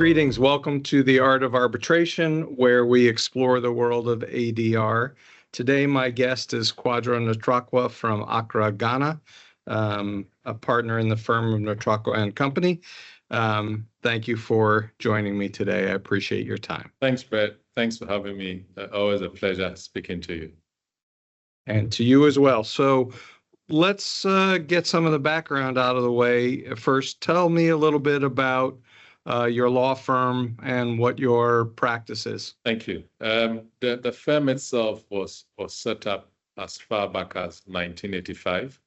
Greetings. Welcome to the Art of Arbitration, where we explore the world of ADR. Today, my guest is Kwadwo Ntrakwah from Accra, Ghana, a partner in the firm of Ntrakwah Co. Thank you for joining me today. I appreciate your time. Thanks, Brett. Thanks for having me. Always a pleasure speaking to you. And to you as well. So let's get some of the background out of the way. First, tell me a little bit about your law firm and what your practice is. Thank you. The firm itself was set up as far back as 1985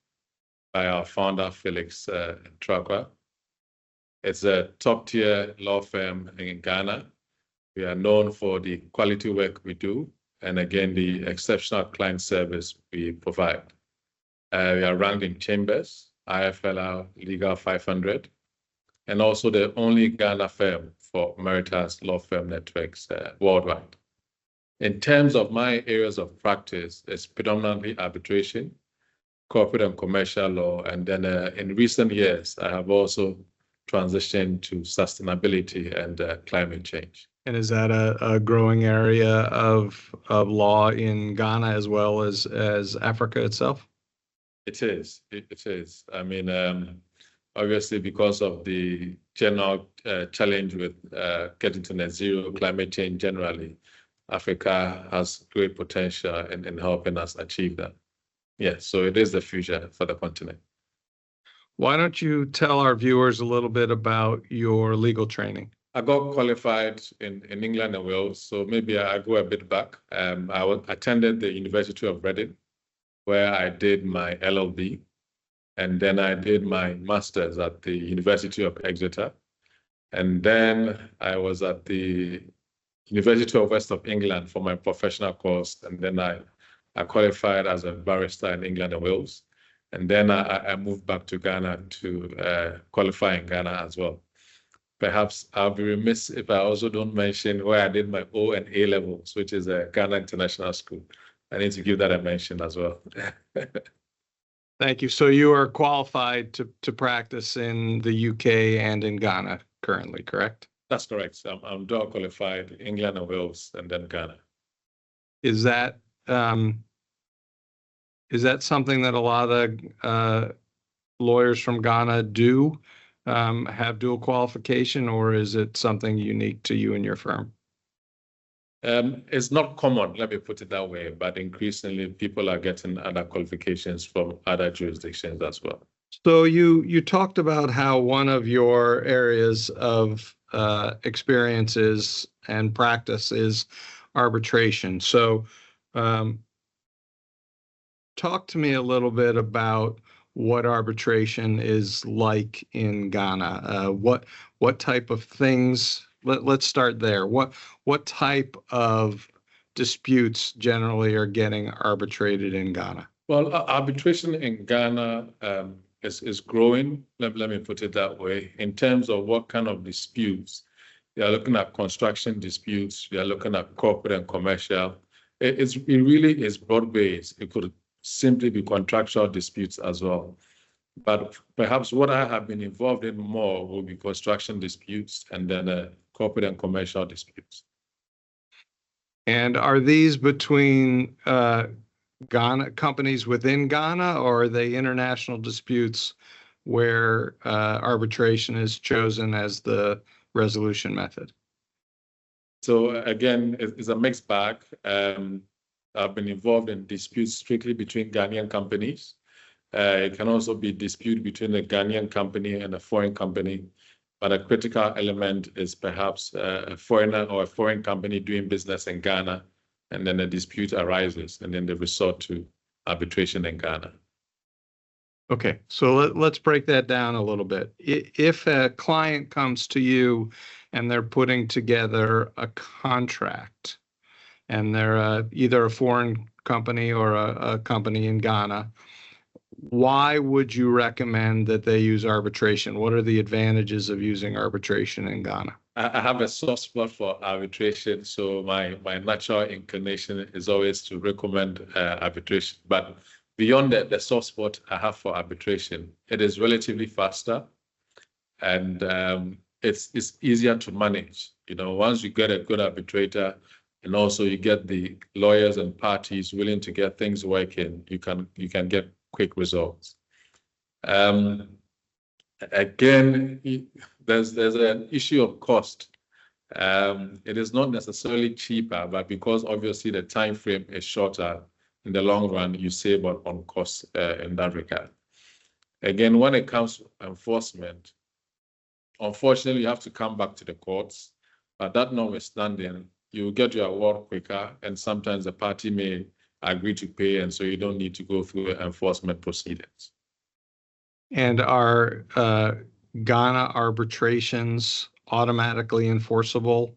by our founder, Felix Ntrakwah. It's a top-tier law firm in Ghana. We are known for the quality work we do, and again, the exceptional client service we provide. We are ranked in Chambers, IFLR Legal 500, and also the only Ghana firm for Meritas law firm networks worldwide. In terms of my areas of practice, it's predominantly arbitration, corporate and commercial law, and then in recent years, I have also transitioned to sustainability and climate change. And is that a growing area of law in Ghana as well as Africa itself? It is. It is. I mean, obviously, because of the general challenge with getting to net zero, climate change generally, Africa has great potential in helping us achieve that. Yes, so it is the future for the continent. Why don't you tell our viewers a little bit about your legal training? I got qualified in England and Wales, so maybe I go a bit back. I attended the University of Reading, where I did my LLB, and then I did my master's at the University of Exeter. And then I was at the University of West of England for my professional course, and then I qualified as a barrister in England and Wales. And then I moved back to Ghana to qualify in Ghana as well. Perhaps I'll be remiss if I also don't mention where I did my O and A levels, which is a Ghana International School. I need to give that a mention as well. Thank you. So you are qualified to practice in the UK and in Ghana currently, correct? That's correct. I'm dual qualified, England and Wales, and then Ghana. Is that something that a lot of lawyers from Ghana do, have dual qualification, or is it something unique to you and your firm? It's not common, let me put it that way, but increasingly people are getting other qualifications from other jurisdictions as well. So you talked about how one of your areas of experiences and practice is arbitration. So talk to me a little bit about what arbitration is like in Ghana. What type of things? Let's start there. What type of disputes generally are getting arbitrated in Ghana? Well, arbitration in Ghana is growing. Let me put it that way. In terms of what kind of disputes, we are looking at construction disputes. We are looking at corporate and commercial. It really is broad-based. It could simply be contractual disputes as well. But perhaps what I have been involved in more will be construction disputes and then corporate and commercial disputes. And are these between Ghana companies within Ghana, or are they international disputes where arbitration is chosen as the resolution method? So again, it's a mixed bag. I've been involved in disputes strictly between Ghanaian companies. It can also be dispute between a Ghanaian company and a foreign company, but a critical element is perhaps a foreigner or a foreign company doing business in Ghana, and then a dispute arises, and then they resort to arbitration in Ghana. Okay, so let's break that down a little bit. If a client comes to you and they're putting together a contract, and they're either a foreign company or a company in Ghana, why would you recommend that they use arbitration? What are the advantages of using arbitration in Ghana? I have a soft spot for arbitration, so my natural inclination is always to recommend arbitration. But beyond the soft spot I have for arbitration, it is relatively faster, and it's easier to manage. You know, once you get a good arbitrator, and also you get the lawyers and parties willing to get things working, you can get quick results. Again, there's an issue of cost. It is not necessarily cheaper, but because obviously the time frame is shorter, in the long run, you save on costs in that regard. Again, when it comes to enforcement, unfortunately, you have to come back to the courts, but that notwithstanding, you get your award quicker, and sometimes the party may agree to pay, and so you don't need to go through enforcement proceedings. And are Ghana arbitrations automatically enforceable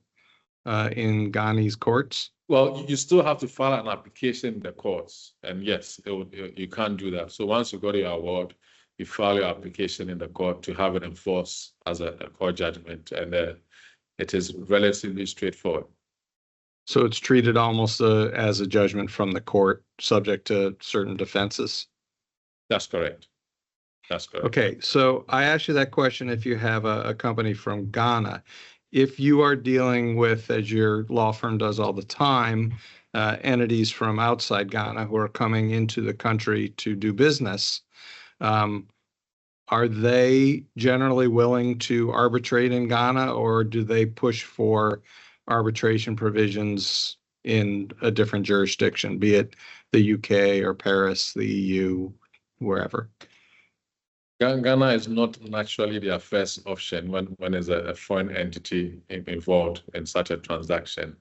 in Ghanese courts? Well, you still have to file an application in the courts, and yes, you can't do that. So once you got your award, you file your application in the court to have it enforced as a court judgment, and it is relatively straightforward. So it's treated almost as a judgment from the court, subject to certain defenses? That's correct. That's correct. Okay, so I asked you that question if you have a company from Ghana. If you are dealing with, as your law firm does all the time, entities from outside Ghana who are coming into the country to do business, are they generally willing to arbitrate in Ghana, or do they push for arbitration provisions in a different jurisdiction, be it the UK or Paris, the EU, wherever? Ghana is not naturally their first option when there's a foreign entity involved in such a transaction.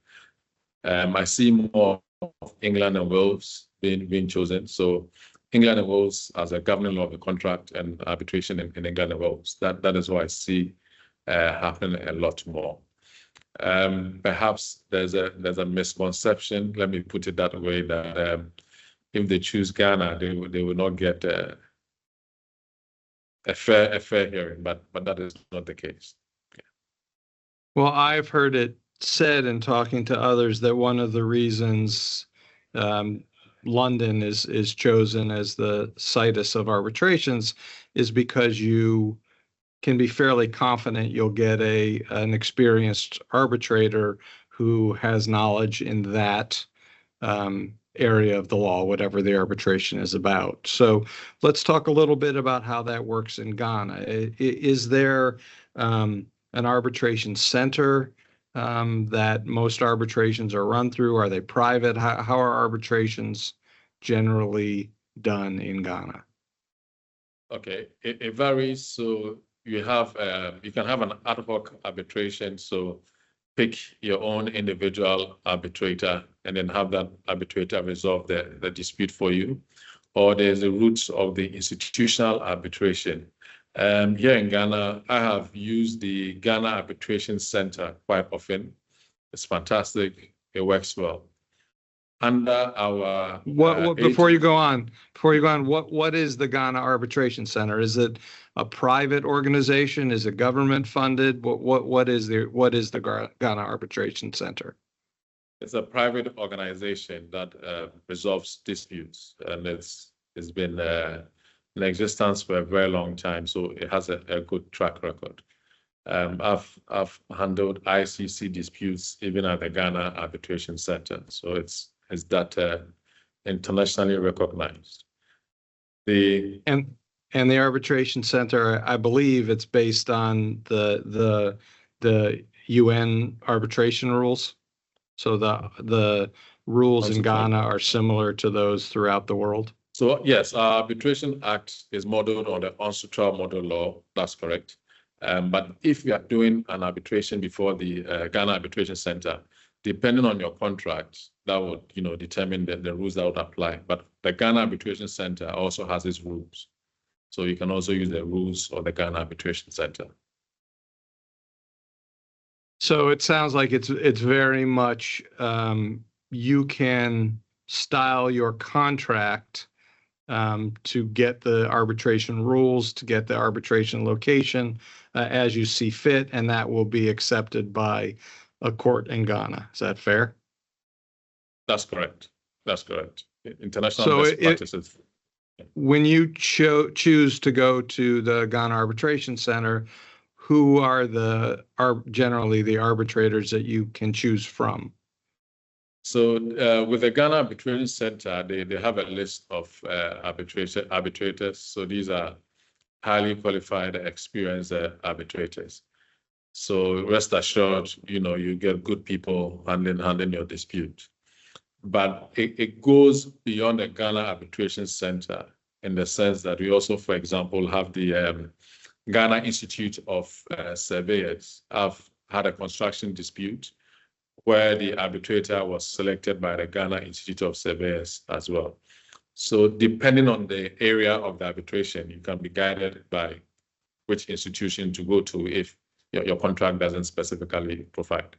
I see more of England and Wales being chosen. So England and Wales as a governing law of the contract and arbitration in England and Wales. That is what I see happening a lot more. Perhaps there's a misconception, let me put it that way, that if they choose Ghana, they will not get a fair hearing, but that is not the case. Yeah. Well, I've heard it said in talking to others that one of the reasons London is chosen as the situs of arbitrations is because you can be fairly confident you'll get an experienced arbitrator who has knowledge in that area of the law, whatever the arbitration is about. So let's talk a little bit about how that works in Ghana. Is there an arbitration center that most arbitrations are run through? Are they private? How are arbitrations generally done in Ghana? Okay, it varies. So you can have an ad hoc arbitration. So pick your own individual arbitrator and then have that arbitrator resolve the dispute for you. Or there's the route of the institutional arbitration. Here in Ghana, I have used the Ghana Arbitration Center quite often. It's fantastic. It works well. Under our before you go on, what is the Ghana Arbitration Center? Is it a private organization? Is it government funded? What is the Ghana Arbitration Center? It's a private organization that resolves disputes, and it's been in existence for a very long time, so it has a good track record. I've handled ICC disputes even at the Ghana Arbitration Center, so it's that internationally recognized. And the arbitration center, I believe it's based on the UN arbitration rules. So the rules in Ghana are similar to those throughout the world. So yes, our Arbitration Act is modeled on the UNCITRAL model law. That's correct. But if you are doing an arbitration before the Ghana Arbitration Center, depending on your contract, that would determine the rules that would apply. But the Ghana Arbitration Center also has its rules, so you can also use the rules of the Ghana Arbitration Center. So it sounds like it's very much you can style your contract to get the arbitration rules, to get the arbitration location as you see fit, and that will be accepted by a court in Ghana. Is that fair? That's correct. That's correct. International best practices. When you choose to go to the Ghana Arbitration Center, who are generally the arbitrators that you can choose from? So with the Ghana Arbitration Center, they have a list of arbitrators. So these are highly qualified, experienced arbitrators. So rest assured, you get good people handling your dispute. But it goes beyond the Ghana Arbitration Center in the sense that we also, for example, have the Ghana Institute of Surveyors. I've had a construction dispute where the arbitrator was selected by the Ghana Institute of Surveyors as well. So depending on the area of the arbitration, you can be guided by which institution to go to if your contract doesn't specifically provide.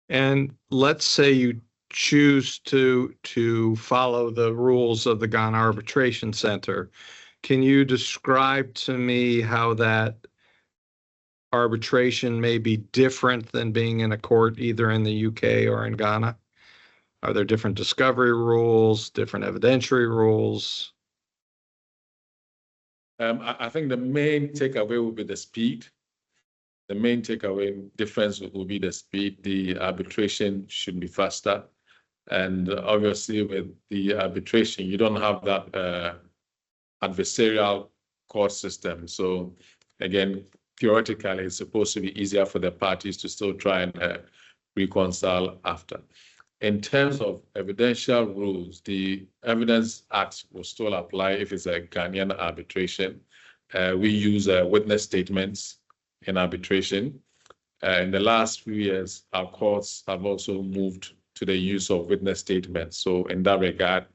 And let's say you choose to follow the rules of the Ghana Arbitration Center. Can you describe to me how that arbitration may be different than being in a court either in the UK or in Ghana? Are there different discovery rules, different evidentiary rules? I think the main takeaway will be the speed. The main takeaway difference will be the speed. The arbitration should be faster. And obviously with the arbitration, you don't have that adversarial court system. So again, theoretically, it's supposed to be easier for the parties to still try and reconcile after. In terms of evidential rules, the Evidence Act will still apply if it's a Ghanaian arbitration. We use witness statements in arbitration. In the last few years, our courts have also moved to the use of witness statements. So in that regard,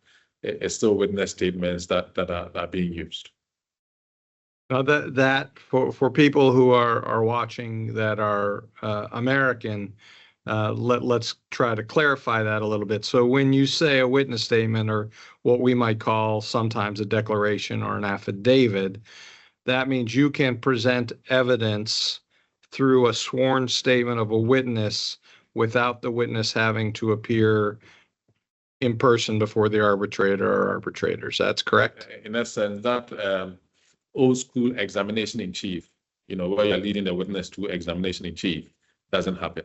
it's still witness statements that are being used. Now that for people who are watching that are American, let's try to clarify that a little bit. So when you say a witness statement, or what we might call sometimes a declaration or an affidavit, that means you can present evidence through a sworn statement of a witness without the witness having to appear in person before the arbitrator or arbitrators. That's correct? In essence, that old school examination in chief, where you're leading the witness to examination in chief, doesn't happen.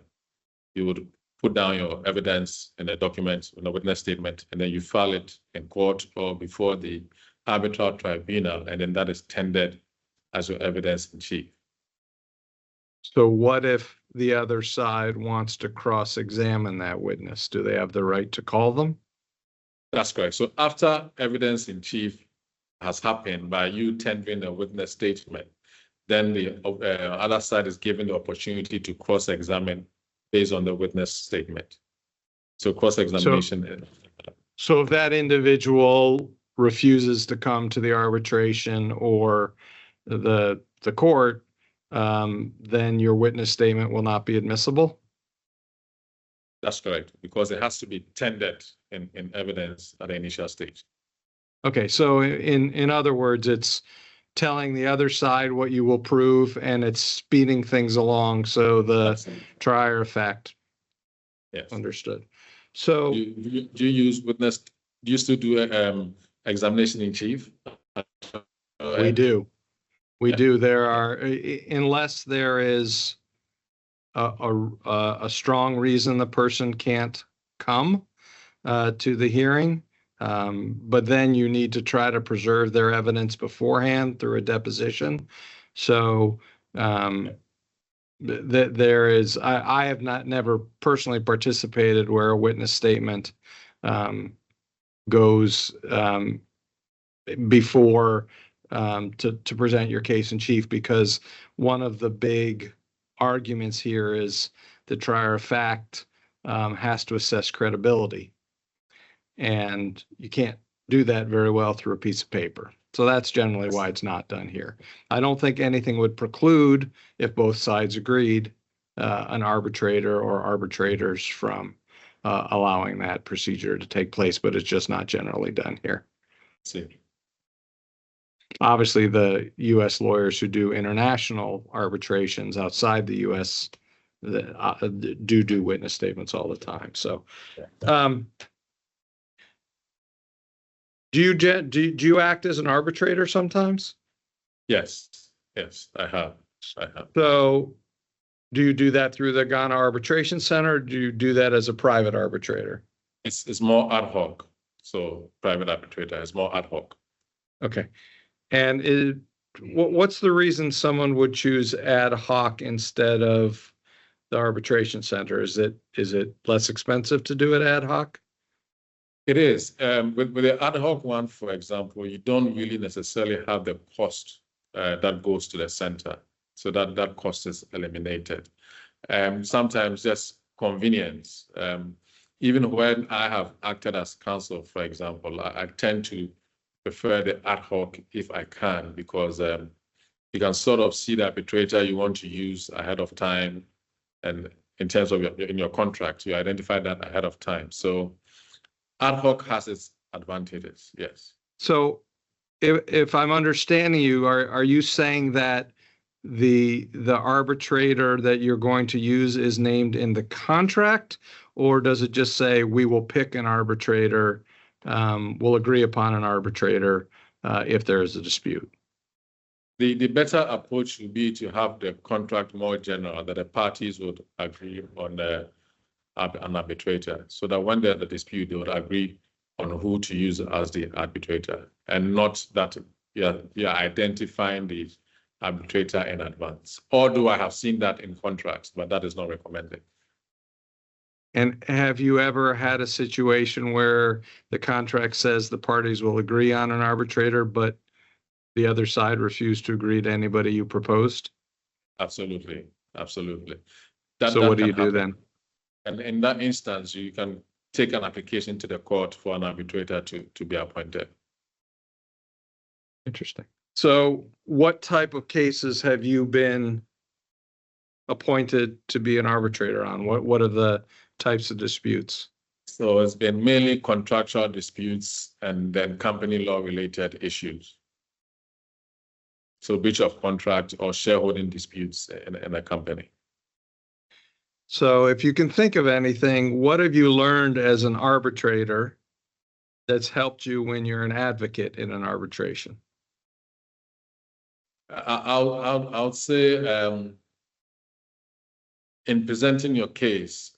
You would put down your evidence in a document, in a witness statement, and then you file it in court or before the arbitral tribunal, and then that is tendered as your evidence in chief. So what if the other side wants to cross-examine that witness? Do they have the right to call them? That's correct. So after evidence in chief has happened by you tendering a witness statement, then the other side is given the opportunity to cross-examine based on the witness statement. So cross-examination. So if that individual refuses to come to the arbitration or the court, then your witness statement will not be admissible? That's correct, because it has to be tendered in evidence at the initial stage. Okay, so in other words, it's telling the other side what you will prove, and it's speeding things along, so the trier effect. Yes. Understood. So do you use witness? Do you still do examination in chief? We do. We do. There are, unless there is a strong reason the person can't come to the hearing, but then you need to try to preserve their evidence beforehand through a deposition. So there is, I have never personally participated where a witness statement goes before to present your case in chief, because one of the big arguments here is the trier of fact has to assess credibility, and you can't do that very well through a piece of paper. So that's generally why it's not done here. I don't think anything would preclude, if both sides agreed, an arbitrator or arbitrators from allowing that procedure to take place, but it's just not generally done here. See. Obviously, the U.S. lawyers who do international arbitrations outside the U.S. do witness statements all the time. So, do you act as an arbitrator sometimes? Yes. Yes, I have. I have. So do you do that through the Ghana Arbitration Center, or do you do that as a private arbitrator? It's more ad hoc. So private arbitrator is more ad hoc. Okay. And what's the reason someone would choose ad hoc instead of the arbitration center? Is it less expensive to do it ad hoc? It is. With the ad hoc one, for example, you don't really necessarily have the cost that goes to the center. So that cost is eliminated. Sometimes just convenience. Even when I have acted as counsel, for example, I tend to prefer the ad hoc if I can, because you can sort of see the arbitrator you want to use ahead of time. And in terms of in your contract, you identify that ahead of time. So ad hoc has its advantages, yes. So if I'm understanding you, are you saying that the arbitrator that you're going to use is named in the contract, or does it just say we will pick an arbitrator, we'll agree upon an arbitrator if there is a dispute? The better approach would be to have the contract more general, that the parties would agree on an arbitrator, so that when there's a dispute, they would agree on who to use as the arbitrator, and not that you're identifying the arbitrator in advance. Although I have seen that in contracts, but that is not recommended. And have you ever had a situation where the contract says the parties will agree on an arbitrator, but the other side refused to agree to anybody you proposed? Absolutely, absolutely. So what do you do then? And in that instance, you can take an application to the court for an arbitrator to be appointed. Interesting. So what type of cases have you been appointed to be an arbitrator on? What are the types of disputes? So it's been mainly contractual disputes and then company law related issues. So breach of contract or shareholding disputes in a company. So if you can think of anything, what have you learned as an arbitrator that's helped you when you're an advocate in an arbitration? I'll say in presenting your case,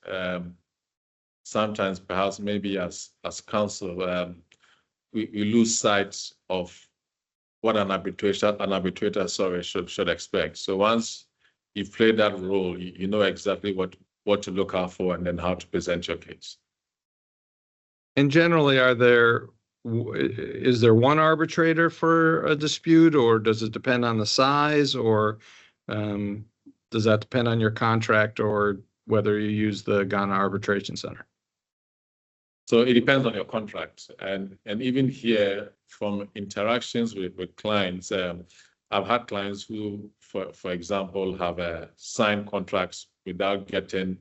sometimes perhaps maybe as counsel, we lose sight of what an arbitrator should expect. So once you've played that role, you know exactly what to look out for and then how to present your case. And generally, is there one arbitrator for a dispute, or does it depend on the size, or does that depend on your contract or whether you use the Ghana Arbitration Center? So it depends on your contract. And even here, from interactions with clients, I've had clients who, for example, have signed contracts without getting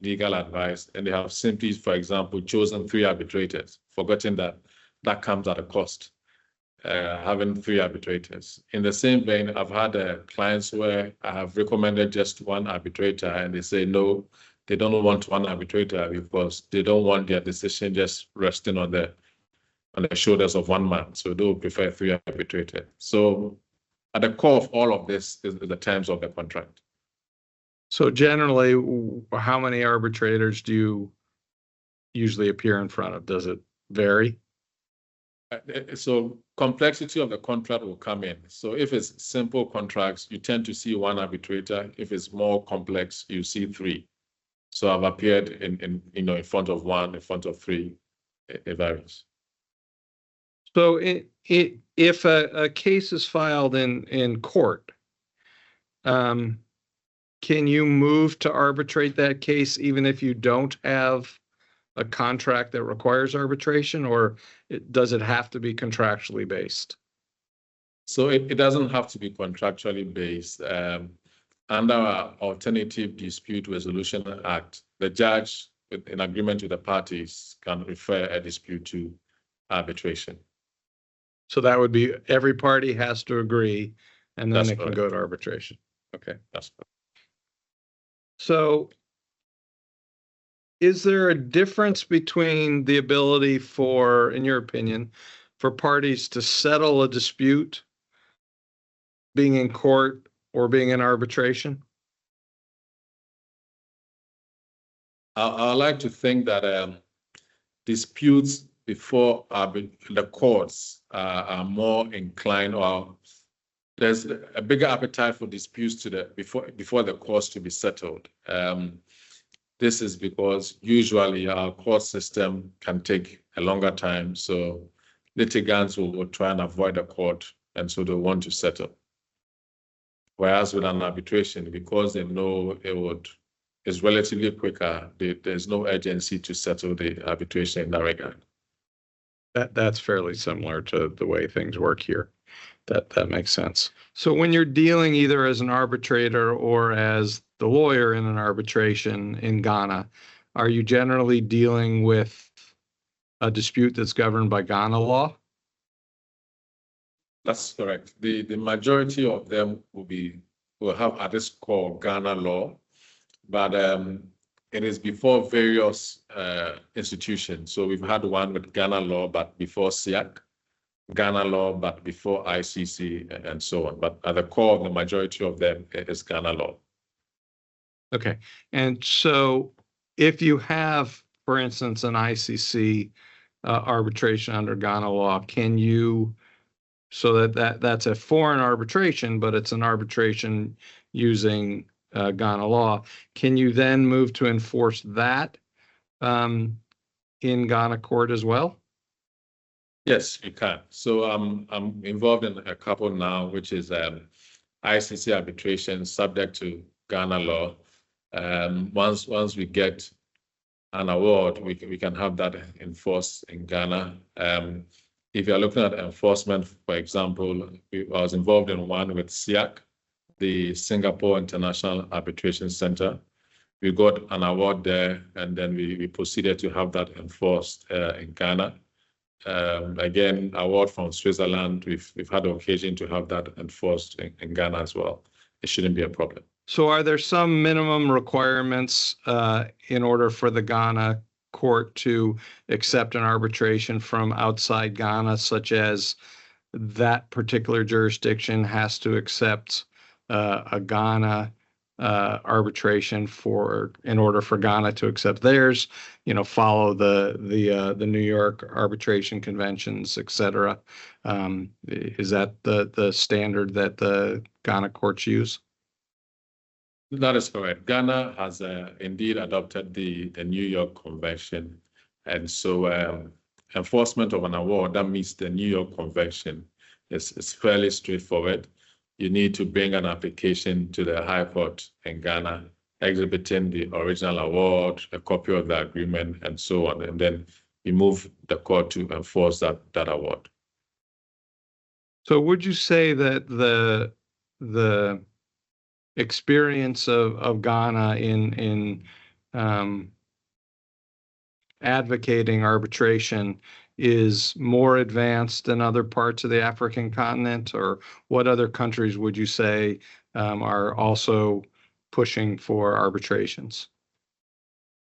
legal advice, and they have simply, for example, chosen 3 arbitrators, forgetting that comes at a cost, having 3 arbitrators. In the same vein, I've had clients where I have recommended just 1 arbitrator, and they say no, they don't want 1 arbitrator because they don't want their decision just resting on the shoulders of 1 man. So they would prefer 3 arbitrators. So at the core of all of this is the terms of the contract. So generally, how many arbitrators do you usually appear in front of? Does it vary? So complexity of the contract will come in. So if it's simple contracts, you tend to see 1 arbitrator. If it's more complex, you see 3. So I've appeared in front of 1, in front of 3. It varies. So if a case is filed in court, can you move to arbitrate that case even if you don't have a contract that requires arbitration, or does it have to be contractually based? So it doesn't have to be contractually based. Under our Alternative Dispute Resolution Act, the judge, in agreement with the parties, can refer a dispute to arbitration. So that would be every party has to agree, and then That's it can correct. go to arbitration. Okay. That's correct. So is there a difference between the ability for, in your opinion, for parties to settle a dispute being in court or being in arbitration? I like to think that disputes before the courts are more inclined, or there's a bigger appetite for disputes before the courts to be settled. This is because usually our court system can take a longer time, so litigants will try and avoid the court, and so they want to settle. Whereas with an arbitration, because they know it's relatively quicker, there's no urgency to settle the arbitration in that regard. That's fairly similar to the way things work here. That makes sense. So when you're dealing either as an arbitrator or as the lawyer in an arbitration in Ghana, are you generally dealing with a dispute that's governed by Ghana law? That's correct. The majority of them will have at this core Ghana law, but it is before various institutions. So we've had one with Ghana law, but before SIAC, Ghana law, but before ICC, and so on. But at the core of the majority of them is Ghana law. Okay. And so if you have, for instance, an ICC arbitration under Ghana law, can you, so that's a foreign arbitration, but it's an arbitration using Ghana law, can you then move to enforce that in Ghana court as well? Yes, you can. So I'm involved in a couple now, which is ICC arbitration subject to Ghana law. Once we get an award, we can have that enforced in Ghana. If you're looking at enforcement, for example, I was involved in one with SIAC, the Singapore International Arbitration Center. We got an award there, and then we proceeded to have that enforced in Ghana. Again, award from Switzerland. We've had the occasion to have that enforced in Ghana as well. It shouldn't be a problem. So are there some minimum requirements in order for the Ghana court to accept an arbitration from outside Ghana, such as that particular jurisdiction has to accept a Ghana arbitration in order for Ghana to accept theirs, follow the New York arbitration conventions, etc. Is that the standard that the Ghana courts use? That is correct. Ghana has indeed adopted the New York Convention, and so enforcement of an award that meets the New York Convention is fairly straightforward. You need to bring an application to the High Court in Ghana, exhibiting the original award, a copy of the agreement, and so on, and then you move the court to enforce that award. So would you say that the experience of Ghana in advocating arbitration is more advanced than other parts of the African continent, or what other countries would you say are also pushing for arbitrations?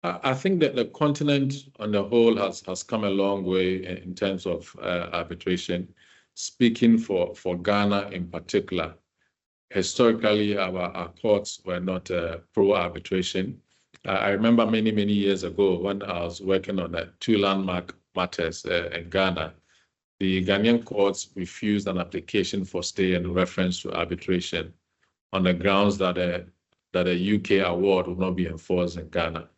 I think that the continent on the whole has come a long way in terms of arbitration. Speaking for Ghana in particular, historically, our courts were not pro-arbitration. I remember many, many years ago when I was working on two landmark matters in Ghana, the Ghanaian courts refused an application for stay in reference to arbitration on the grounds that a UK award would not be enforced in Ghana.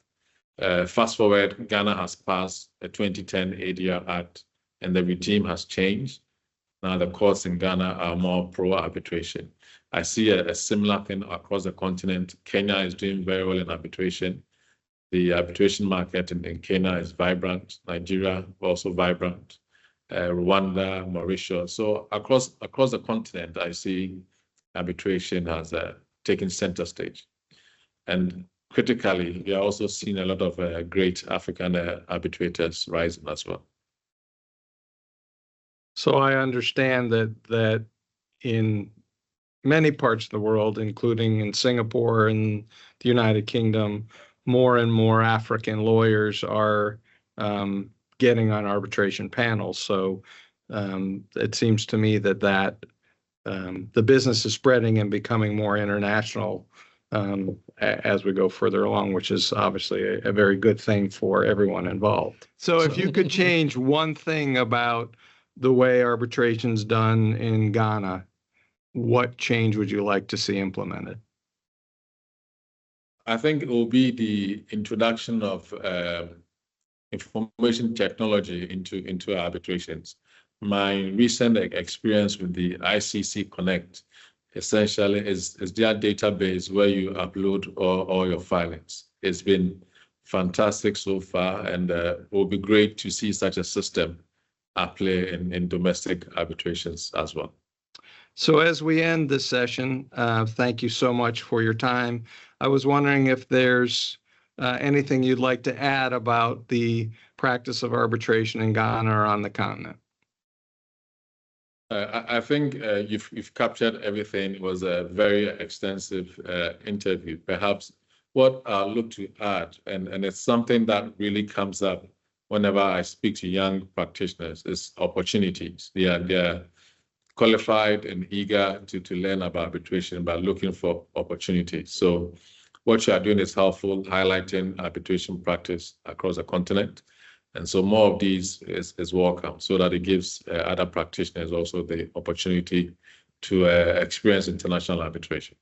Fast forward, Ghana has passed the 2010 ADR Act, and the regime has changed. Now the courts in Ghana are more pro-arbitration. I see a similar thing across the continent. Kenya is doing very well in arbitration. The arbitration market in Kenya is vibrant. Nigeria also vibrant. Rwanda, Mauritius. So across the continent, I see arbitration has taken center stage. And critically, we are also seeing a lot of great African arbitrators rising as well. So I understand that in many parts of the world, including in Singapore and the United Kingdom, more and more African lawyers are getting on arbitration panels. So it seems to me that the business is spreading and becoming more international as we go further along, which is obviously a very good thing for everyone involved. So if you could change one thing about the way arbitration's done in Ghana, what change would you like to see implemented? I think it will be the introduction of information technology into arbitrations. My recent experience with the ICC Connect essentially is their database where you upload all your filings. It's been fantastic so far, and it will be great to see such a system at play in domestic arbitrations as well. So as we end this session, thank you so much for your time. I was wondering if there's anything you'd like to add about the practice of arbitration in Ghana or on the continent. I think you've captured everything. It was a very extensive interview. Perhaps what I'll look to add, and it's something that really comes up whenever I speak to young practitioners, is opportunities. They are qualified and eager to learn about arbitration, but looking for opportunities. So what you are doing is helpful, highlighting arbitration practice across the continent. And so more of these is welcome, so that it gives other practitioners also the opportunity to experience international arbitration.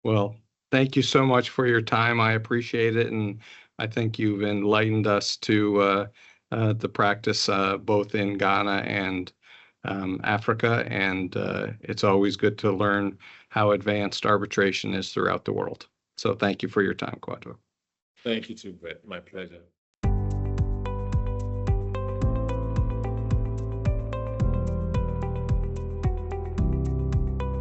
Well, thank you so much for your time. I appreciate it. And I think you've enlightened us to the practice both in Ghana and Africa. And it's always good to learn how advanced arbitration is throughout the world. So thank you for your time, Kwadwo. Thank you too, Brett. My pleasure.